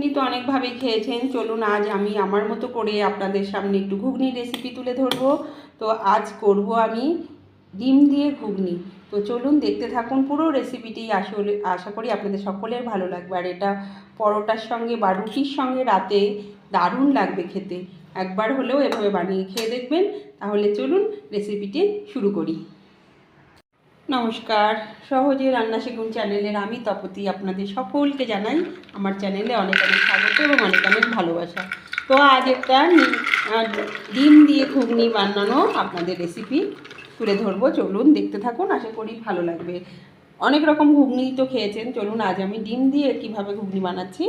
ঘুগনি তো অনেকভাবেই খেয়েছেন, চলুন আজ আমি আমার মতো করে আপনাদের সামনে একটু ঘুগনির রেসিপি তুলে ধরবো। তো আজ করব আমি ডিম দিয়ে ঘুগনি। তো চলুন দেখতে থাকুন পুরো রেসিপিটি। আসলে আশা করি আপনাদের সকলের ভালো লাগবে, আর এটা পরোটার সঙ্গে বা রুটির সঙ্গে রাতে দারুণ লাগবে খেতে। একবার হলেও এভাবে বানিয়ে খেয়ে দেখবেন। তাহলে চলুন রেসিপিটি শুরু করি। নমস্কার, সহজে রান্না শিখুন চ্যানেলের আমি তপতি আপনাদের সকলকে জানাই আমার চ্যানেলে অনেক অনেক স্বাগত এবং অনেক অনেক ভালোবাসা। তো আজ একটা ডিম দিয়ে ঘুগনি বানানো আপনাদের রেসিপি তুলে ধরবো, চলুন দেখতে থাকুন, আশা করি ভালো লাগবে। অনেক রকম ঘুগনি তো খেয়েছেন, চলুন আজ আমি ডিম দিয়ে কীভাবে ঘুগনি বানাচ্ছি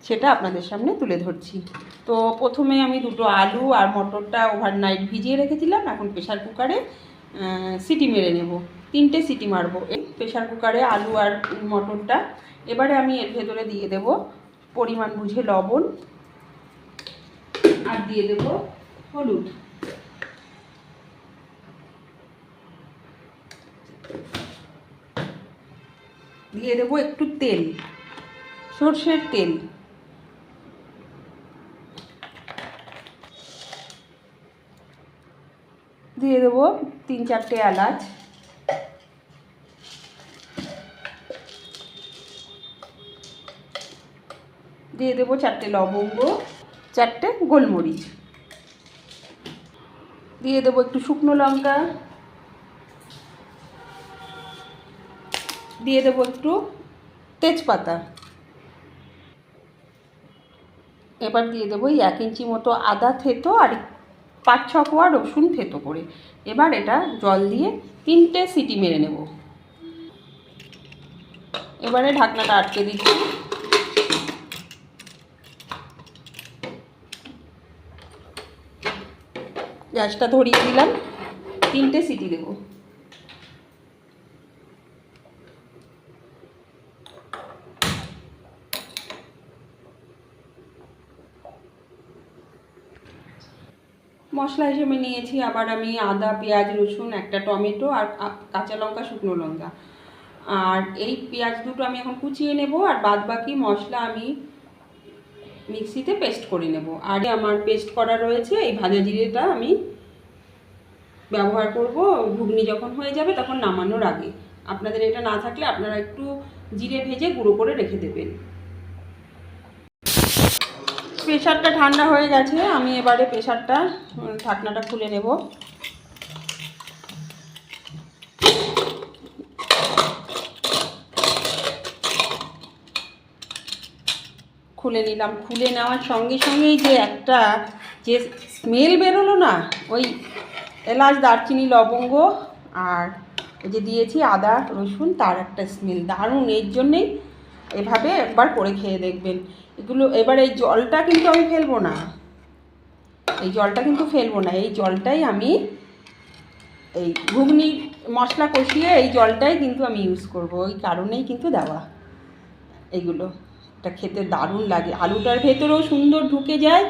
সেটা আপনাদের সামনে তুলে ধরছি। তো প্রথমে আমি দুটো আলু আর মটরটা ওভারনাইট ভিজিয়ে রেখেছিলাম, এখন প্রেশার কুকারে সিটি মেরে নেব। 3টে সিটি মারবো এই প্রেশার কুকারে আলু আর মটরটা। এবারে আমি এর ভেতরে দিয়ে দেব পরিমাণ বুঝে লবণ, আর দিয়ে দেব হলুদ। দিয়ে দেব একটু তেল, সর্ষের তেল। দিয়ে দেব 3-4টে এলাচ। দিয়ে দেবো 4টে লবঙ্গ, 4টে গোলমরিচ। দিয়ে দেবো একটু শুকনো লঙ্কা। দিয়ে দেবো একটু তেজপাতা। এবার দিয়ে দেবো 1 ইঞ্চি মতো আদা থেতো আর 5-6 কোয়া রসুন থেতো করে। এবার এটা জল দিয়ে 3টে সিটি মেরে নেব। এবারে ঢাকনাটা আটকে দিচ্ছি। গ্যাসটা ধরিয়ে দিলাম, 3টে সিটি দেব। মশলা হিসেবে নিয়েছি আবার আমি আদা, পেঁয়াজ, রসুন, একটা টমেটো আর কাঁচা লঙ্কা, শুকনো লঙ্কা। আর এই পেঁয়াজ দুটো আমি এখন কুচিয়ে নেব, আর বাদ বাকি মশলা আমি মিক্সিতে পেস্ট করে নেব। আর আমার পেস্ট করা রয়েছে, এই ভাজা জিরেটা আমি ব্যবহার করব ঘুগনি যখন হয়ে যাবে তখন নামানোর আগে। আপনাদের এটা না থাকলে আপনারা একটু জিরে ভেজে গুঁড়ো করে রেখে দেবেন। প্রেশারটা ঠান্ডা হয়ে গেছে, আমি এবারে প্রেশারটা ঢাকনাটা খুলে নেব। খুলে নিলাম। খুলে নেওয়ার সঙ্গে সঙ্গেই যে একটা যে স্মেল বেরোলো না, ওই এলাচ, দারচিনি, লবঙ্গ আর ওই যে দিয়েছি আদা রসুন, তার একটা স্মেল দারুণ। এর জন্যেই এভাবে একবার করে খেয়ে দেখবেন এগুলো। এবার এই জলটা কিন্তু আমি ফেলবো না, এই জলটা কিন্তু ফেলবো না, এই জলটাই আমি এই ঘুগনি মশলা কষিয়ে এই জলটাই কিন্তু আমি ইউজ করব, ওই কারণেই কিন্তু দেওয়া এইগুলো। এটা খেতে দারুণ লাগে, আলুটার ভেতরেও সুন্দর ঢুকে যায়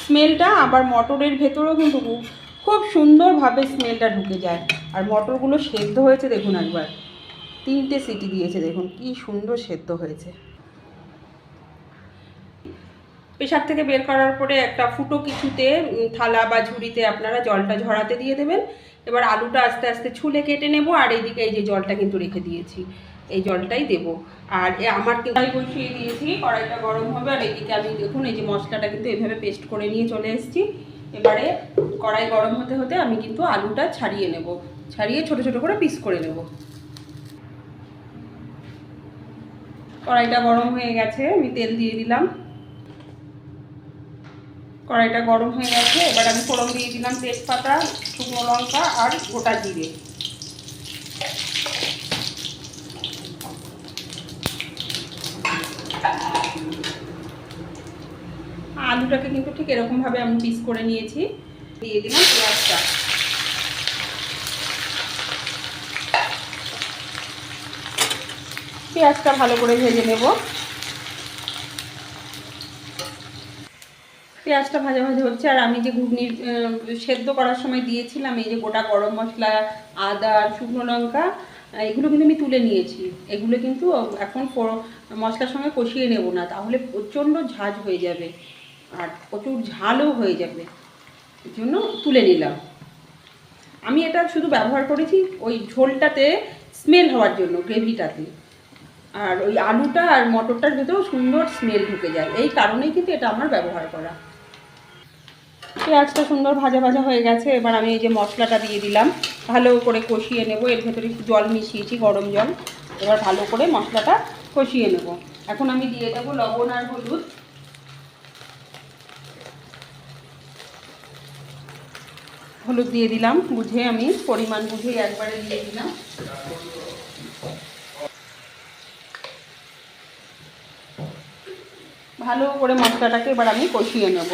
স্মেলটা, আবার মটরের ভেতরেও কিন্তু খুব সুন্দরভাবে স্মেলটা ঢুকে যায়। আর মটরগুলো সেদ্ধ হয়েছে দেখুন একবার, 3টে সিটি দিয়েছে, দেখুন কি সুন্দর সেদ্ধ হয়েছে। প্রেশার থেকে বের করার পরে একটা ফুটো কিছুতে থালা বা ঝুড়িতে আপনারা জলটা ঝরাতে দিয়ে দেবেন। এবার আলুটা আস্তে আস্তে ছুলে কেটে নেব, আর এইদিকে এই যে জলটা কিন্তু রেখে দিয়েছি, এই জলটাই দেব। আর আমার কড়াই বসিয়ে দিয়েছি, কড়াইটা গরম হবে। আর এইদিকে আমি দেখুন এই যে মশলাটা কিন্তু এভাবে পেস্ট করে নিয়ে চলে এসেছি। এবারে কড়াই গরম হতে হতে আমি কিন্তু আলুটা ছাড়িয়ে নেব, ছাড়িয়ে ছোট ছোট করে পিস করে নেব। কড়াইটা গরম হয়ে গেছে, আমি তেল দিয়ে দিলাম। কড়াইটা গরম হয়ে গেছে, এবার আমি ফোড়ন দিয়ে দিলাম তেজপাতা, শুকনো লঙ্কা আর গোটা জিরে। আলুটাকে কিন্তু ঠিক এরকমভাবে আমি পিস করে নিয়েছি। দিয়ে দিলাম পেঁয়াজটা। পেঁয়াজটা ভালো করে ভেজে নেব। পেঁয়াজটা ভাজা ভাজা হচ্ছে, আর আমি যে ঘুগনির সেদ্ধ করার সময় দিয়েছিলাম এই যে গোটা গরম মশলা, আদা, শুকনো লঙ্কা, এগুলো কিন্তু আমি তুলে নিয়েছি। এগুলো কিন্তু এখন মশলার সঙ্গে কষিয়ে নেব না, তাহলে প্রচণ্ড ঝাঁঝ হয়ে যাবে আর প্রচুর ঝালও হয়ে যাবে, এর জন্য তুলে নিলাম। আমি এটা শুধু ব্যবহার করেছি ওই ঝোলটাতে স্মেল হওয়ার জন্য, গ্রেভিটাতে, আর ওই আলুটা আর মটরটার ভেতরেও সুন্দর স্মেল ঢুকে যায়, এই কারণেই কিন্তু এটা আমার ব্যবহার করা। পেঁয়াজটা সুন্দর ভাজা ভাজা হয়ে গেছে, এবার আমি এই যে মশলাটা দিয়ে দিলাম, ভালো করে কষিয়ে নেব। এর ভেতরে একটু জল মিশিয়েছি, গরম জল। এবার ভালো করে মশলাটা কষিয়ে নেব। এখন আমি দিয়ে দেবো লবণ আর হলুদ। হলুদ দিয়ে দিলাম বুঝে, আমি পরিমাণ বুঝে একবারে দিয়ে দিলাম। ভালো করে মশলাটাকে এবার আমি কষিয়ে নেব।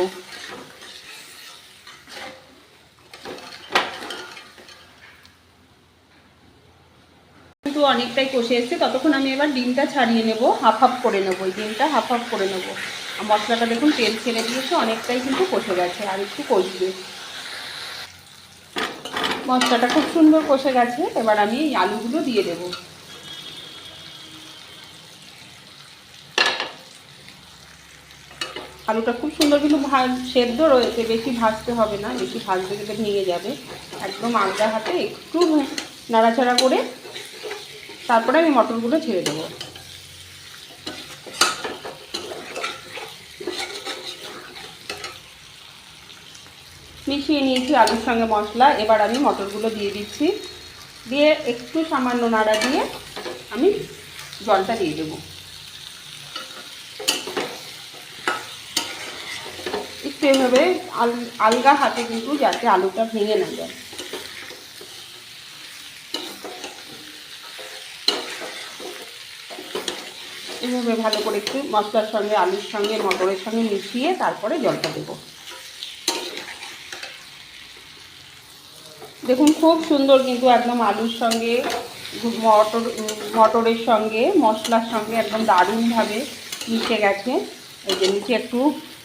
কিন্তু অনেকটাই কষে এসছে, ততক্ষণ আমি এবার ডিমটা ছাড়িয়ে নেব, হাফ হাফ করে নেবো। এই ডিমটা হাফ হাফ করে নেব। আর মশলাটা দেখুন তেল ছেড়ে দিয়েছে, অনেকটাই কিন্তু কষে গেছে, আর একটু কষবে। মশলাটা খুব সুন্দর কষে গেছে, এবার আমি এই আলুগুলো দিয়ে দেবো। আলুটা খুব সুন্দর কিন্তু সেদ্ধ রয়েছে, বেশি ভাজতে হবে না, বেশি ভাজতে গেলে ভেঙে যাবে। একদম আলগা হাতে একটু নাড়াচাড়া করে তারপরে আমি মটরগুলো ছেড়ে দেবো। মিশিয়ে নিয়েছি আলুর সঙ্গে মশলা, এবার আমি মটরগুলো দিয়ে দিচ্ছি। দিয়ে একটু সামান্য নাড়া দিয়ে আমি জলটা দিয়ে দেবো। একটু এভাবে আলগা হাতে কিন্তু, যাতে আলুটা ভেঙে না যায়। এভাবে ভালো করে একটু মশলার সঙ্গে, আলুর সঙ্গে, মটরের সঙ্গে মিশিয়ে তারপরে জলটা দেবো। দেখুন খুব সুন্দর কিন্তু একদম আলুর সঙ্গে, মটরের সঙ্গে, মশলার সঙ্গে একদম দারুণভাবে মিশে গেছে। এই যে নিচে একটু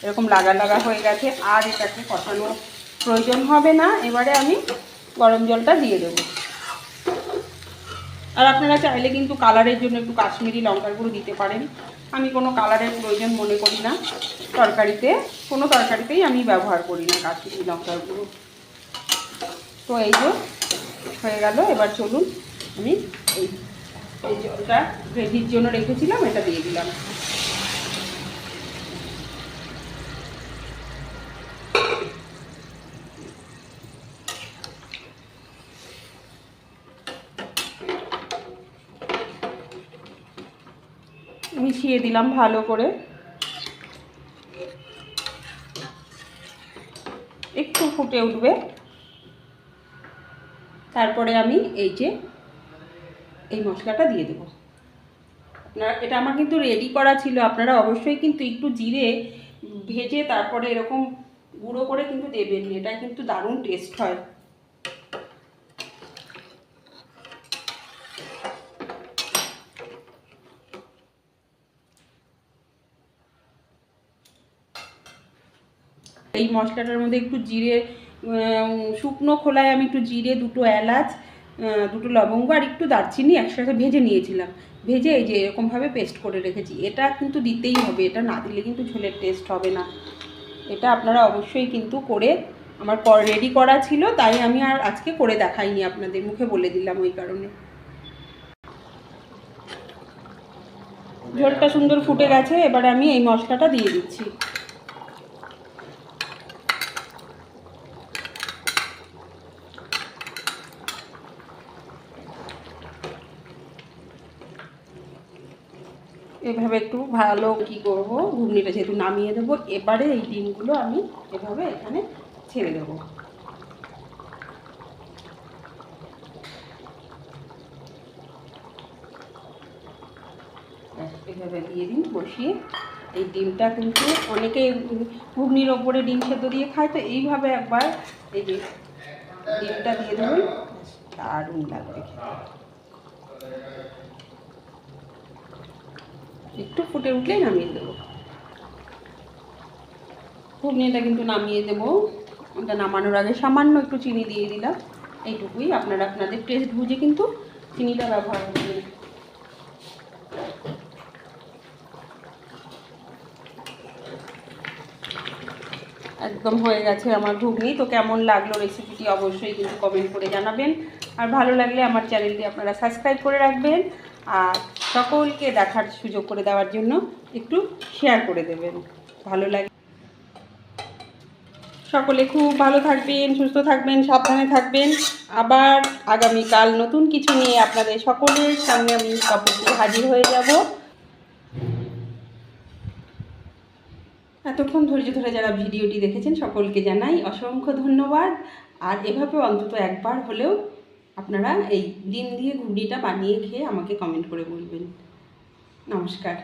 এরকম লাগা লাগা হয়ে গেছে, আর এটাকে কষানোর প্রয়োজন হবে না। এবারে আমি গরম জলটা দিয়ে দেবো। আর আপনারা চাইলে কিন্তু কালারের জন্য একটু কাশ্মীরি লঙ্কার গুঁড়ো দিতে পারেন। আমি কোনো কালারের প্রয়োজন মনে করি না তরকারিতে, কোনো তরকারিতেই আমি ব্যবহার করি না কাশ্মীরি লঙ্কার গুঁড়ো। তো এই যে হয়ে গেল। এবার চলুন আমি এই জলটা গ্রেভির জন্য রেখেছিলাম, এটা দিয়ে দিলাম। মিশিয়ে দিলাম ভালো করে, একটু ফুটে উঠবে। তারপরে আমি এই যে এই মশলাটা দিয়ে দেবো। আপনারা, এটা আমার কিন্তু রেডি করা ছিল, আপনারা অবশ্যই কিন্তু একটু জিরে ভেজে তারপরে এরকম গুঁড়ো করে কিন্তু দেবেন, এটা কিন্তু দারুণ টেস্ট হয়। এই মশলাটার মধ্যে একটু জিরে, শুকনো খোলায় আমি একটু জিরে, দুটো এলাচ, দুটো লবঙ্গ আর একটু দারচিনি একসাথে ভেজে নিয়েছিলাম। ভেজে এই যে এরকমভাবে পেস্ট করে রেখেছি, এটা কিন্তু দিতেই হবে, এটা না দিলে কিন্তু ঝোলের টেস্ট হবে না। এটা আপনারা অবশ্যই কিন্তু করে, আমার রেডি করা ছিল, তাই আমি আর আজকে করে দেখাইনি, আপনাদের মুখে বলে দিলাম ওই কারণে। ঝোলটা সুন্দর ফুটে গেছে, এবার আমি এই মশলাটা দিয়ে দিচ্ছি। এভাবে একটু ভালো কি করব, ঘুগনিটা যেহেতু নামিয়ে দেবো, এবারে এই ডিমগুলো আমি এভাবে এখানে ছেড়ে দেবো। এভাবে দিয়ে দিন বসিয়ে। এই ডিমটা কিন্তু অনেকে ঘুগনির ওপরে ডিম সেদ্ধ দিয়ে খায়, তো এইভাবে একবার এই যে ডিমটা দিয়ে দেবেন, দারুণ লাগবে। একটু ফুটে উঠলেই নামিয়ে দেবো। ঘুগনিটা কিন্তু নামিয়ে দেবো। এটা নামানোর আগে সামান্য একটু চিনি দিয়ে দিলাম, এইটুকুই। আপনারা আপনাদের টেস্ট বুঝে কিন্তু চিনিটা ব্যবহার করছি না। একদম হয়ে গেছে আমার ঘুগনি। তো কেমন লাগলো রেসিপিটি অবশ্যই কিন্তু কমেন্ট করে জানাবেন। আর ভালো লাগলে আমার চ্যানেলটি আপনারা সাবস্ক্রাইব করে রাখবেন, আর সকলকে দেখার সুযোগ করে দেওয়ার জন্য একটু শেয়ার করে দেবেন। ভালো লাগে। সকলে খুব ভালো থাকবেন, সুস্থ থাকবেন, সাবধানে থাকবেন। আবার আগামীকাল নতুন কিছু নিয়ে আপনাদের সকলের সামনে আমি হাজির হয়ে যাব। এতক্ষণ ধৈর্য ধরে যারা ভিডিওটি দেখেছেন সকলকে জানাই অসংখ্য ধন্যবাদ। আর এভাবে অন্তত একবার হলেও আপনারা এই ডিম দিয়ে ঘুগনিটা বানিয়ে খেয়ে আমাকে কমেন্ট করে বলবেন। নমস্কার।